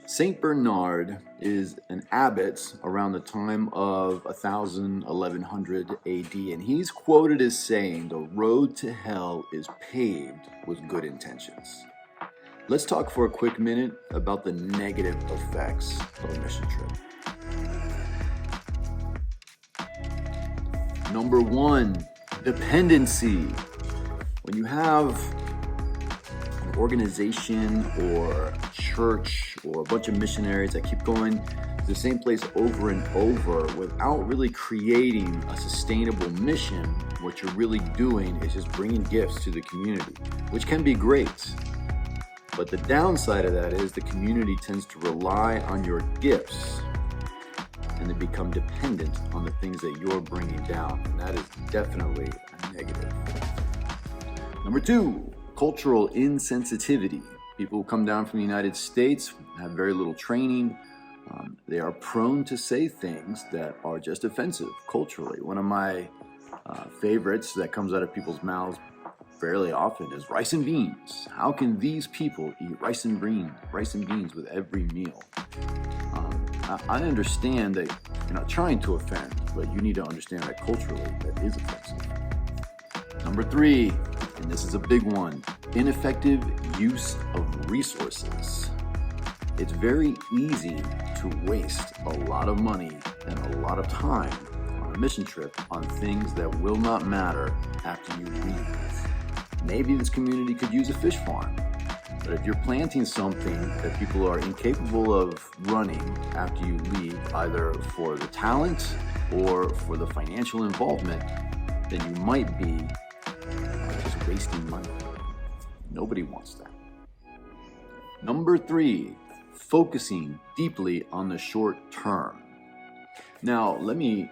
Saint Bernard is an abbot around the time of 1100 AD, and he's quoted as saying, "The road to hell is paved with good intentions." Let's talk for a quick minute about the negative effects of a mission trip. Number one, dependency. When you have an organization or a church or a bunch of missionaries that keep going to the same place over and over without really creating a sustainable mission, what you're really doing is just bringing gifts to the community, which can be great. But the downside of that is the community tends to rely on your gifts and they become dependent on the things that you're bringing down, and that is definitely a negative. Number two, cultural insensitivity. People who come down from the United States have very little training. They are prone to say things that are just offensive culturally. One of my favorites that comes out of people's mouths fairly often is rice and beans. How can these people eat rice and beans with every meal? I understand that you're not trying to offend, but you need to understand that culturally that is offensive. Number three, and this is a big one, ineffective use of resources. It's very easy to waste a lot of money and a lot of time on a mission trip on things that will not matter after you leave. Maybe this community could use a fish farm. But if you're planting something that people are incapable of running after you leave, either for the talent or for the financial involvement, then you might be just wasting money. Nobody wants that. Number three, focusing deeply on the short term. Now, let me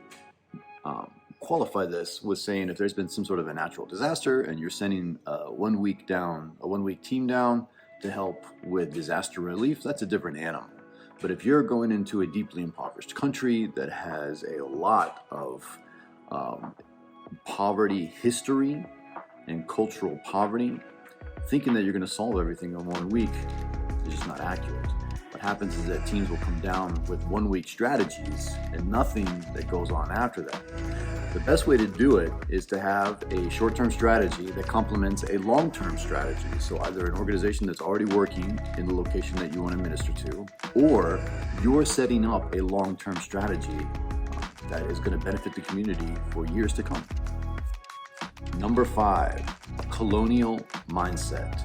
qualify this with saying if there's been some sort of a natural disaster and you're sending a one-week team down to help with disaster relief, that's a different animal. But if you're going into a deeply impoverished country that has a lot of poverty history and cultural poverty, thinking that you're going to solve everything in 1 week is just not accurate. What happens is that teams will come down with 1 week strategies and nothing that goes on after that. The best way to do it is to have a short-term strategy that complements a long-term strategy. So either an organization that's already working in the location that you want to minister to, or you're setting up a long-term strategy that is going to benefit the community for years to come. Number five, a colonial mindset.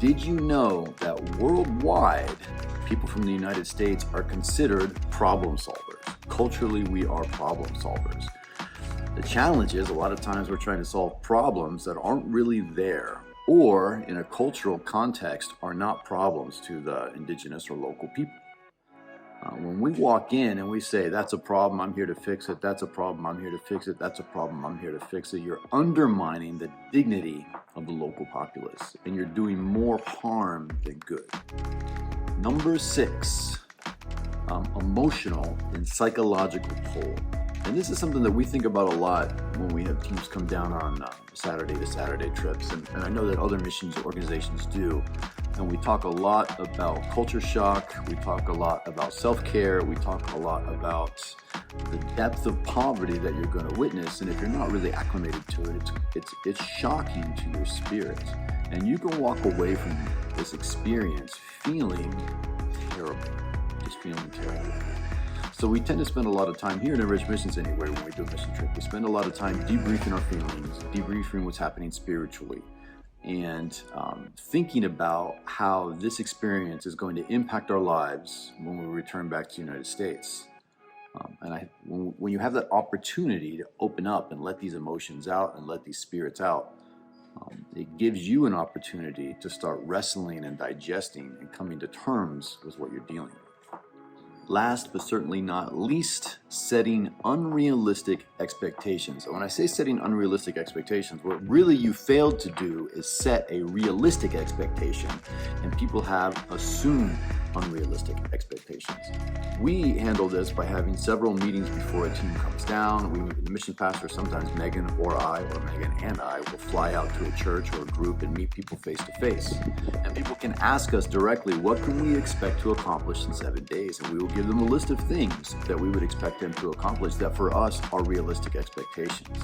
Did you know that worldwide, people from the United States are considered problem solvers? Culturally, we are problem solvers. The challenge is a lot of times we're trying to solve problems that aren't really there, or in a cultural context are not problems to the indigenous or local people. When we walk in and we say, that's a problem, I'm here to fix it, that's a problem, I'm here to fix it, that's a problem, I'm here to fix it, you're undermining the dignity of the local populace, and you're doing more harm than good. Number six, emotional and psychological pull. And this is something that we think about a lot when we have teams come down on Saturday to Saturday trips. And I know that other missions organizations do. And we talk a lot about culture shock. We talk a lot about self-care. We talk a lot about the depth of poverty that you're going to witness. And if you're not really acclimated to it, it's shocking to your spirit. And you can walk away from this experience feeling terrible, just feeling terrible. So we tend to spend a lot of time here at Enriched Missions anyway when we do a mission trip. We spend a lot of time debriefing our feelings, debriefing what's happening spiritually, and thinking about how this experience is going to impact our lives when we return back to the United States. When you have that opportunity to open up and let these emotions out and let these spirits out, it gives you an opportunity to start wrestling and digesting and coming to terms with what you're dealing with. Last but certainly not least, setting unrealistic expectations. And when I say setting unrealistic expectations, what really you failed to do is set a realistic expectation, and people have assumed unrealistic expectations. We handle this by having several meetings before a team comes down. We meet with the mission pastor. Sometimes Megan or Megan and I will fly out to a church or a group and meet people face to face. And people can ask us directly, what can we expect to accomplish in 7 days? And we will give them a list of things that we would expect them to accomplish that for us are realistic expectations.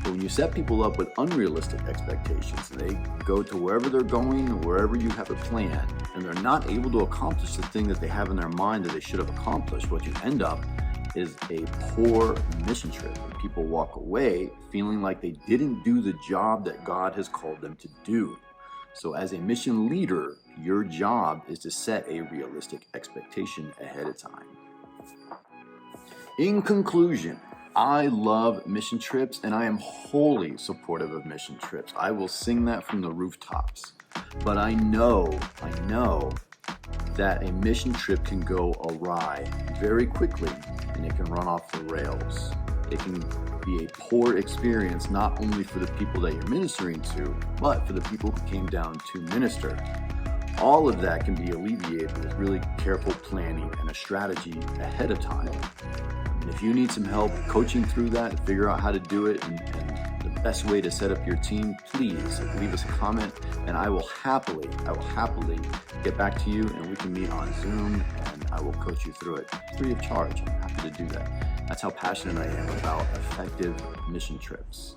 But when you set people up with unrealistic expectations, and they go to wherever they're going, wherever you have a plan, and they're not able to accomplish the thing that they have in their mind that they should have accomplished, what you end up is a poor mission trip. And people walk away feeling like they didn't do the job that God has called them to do. So as a mission leader, your job is to set a realistic expectation ahead of time. In conclusion, I love mission trips, and I am wholly supportive of mission trips. I will sing that from the rooftops. But I know that a mission trip can go awry very quickly, and it can run off the rails. It can be a poor experience, not only for the people that you're ministering to, but for the people who came down to minister. All of that can be alleviated with really careful planning and a strategy ahead of time. And if you need some help coaching through that, figure out how to do it and the best way to set up your team, please leave us a comment, and I will happily get back to you, and we can meet on Zoom, and I will coach you through it free of charge. I'm happy to do that. That's how passionate I am about effective mission trips.